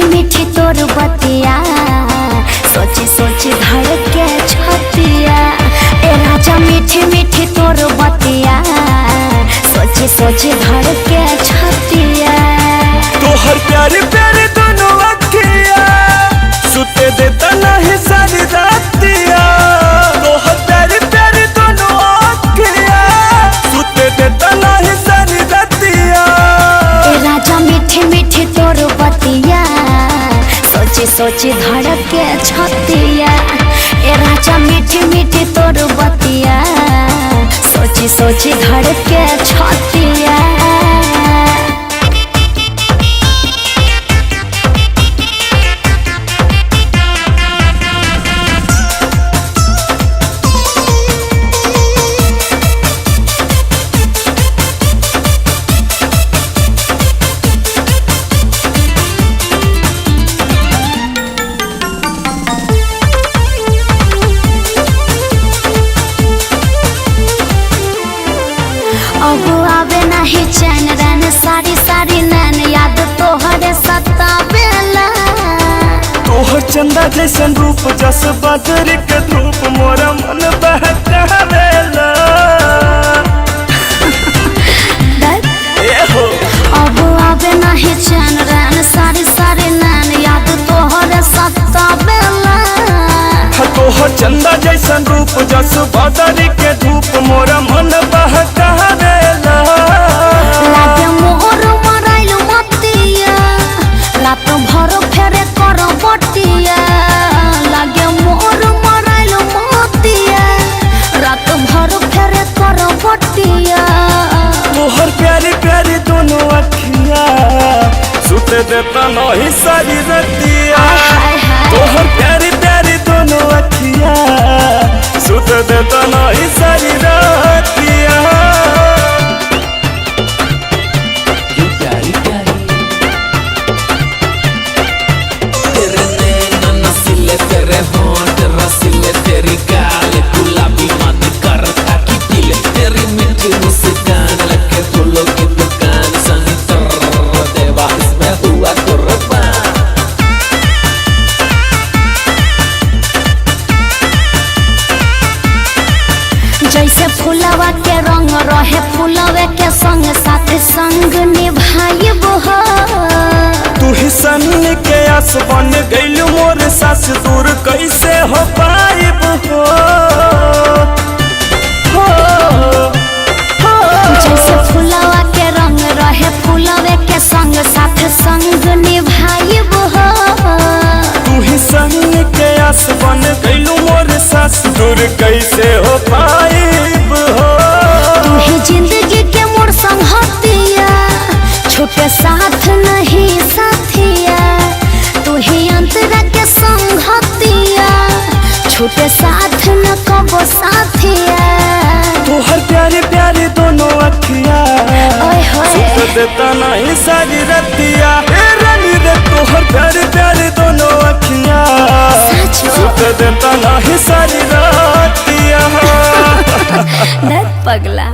मीठी मीठी तोर बतिया सोची सोची धड़के छतिया। ए राजा मीठी मीठी तोर बतिया सोची सोची धड़के छतिया। तोहर प्यारे प्यारे दोनों अखिया सुते देता नहीं सारी रातिया। तोहर प्यारे प्यारे दोनों अखिया सुते देता नहीं सारी रातिया। ए राजा मीठी मीठी तोर बतिया सोची सोची धड़के छतिया। ए राजा मीठी मीठी तोर बतिया सोची सोची धड़के छतिया। अब आवे नहीं चैन रैन सारी सारी नैन याद तोहरे सतावेला। तोहर चंदा जैसन रूप जस बदरी के धूप मोरा मन बहकावेला। अब आवे नहीं चैन रैन सारी सारी नैन याद तोहरे सतावेला। तोहर चंदा जैसन रूप जस बदरी के धूप मोरा मन बहकावेला। लागे मोर मराइल मतिया रात भर फेरे कर बटिया। लागे मोर मराइल मतिया रात भर फेरे कर बटिया। तोहर प्यारी प्यारी दोनों अखिया सुते देता नहीं सारी रतिया। तोहर प्यारी प्यारी दोनों अखिया सुते देता नहीं सारी रतिया। जैसे फुलवा के रंग रहे फुलवे के संग साथ संग निभाइब हो। तू ही सन के आस बन गइल मोर सास दूर कैसे हो पाइब हो। जैसे फुलवा के रंग रहे फुलवे के संग साथ संग निभाइब हो। तू ही सन के आस बन गइल मोर सास दूर कैसे हो पाइब हो। तू ही जिंदगी के मोर संगतिया छूटे साथ नहीं साथिया। तू ही अंतरा के संगतिया छूटे साथ न कबो साथिया। तोहर प्यारे प्यारे दोनों अखिया सुते देता नहीं सारी रतिया। रानी रे तोहर प्यारे प्यारे दोनों अखिया सुते देता नहीं सारी रतिया। पगला।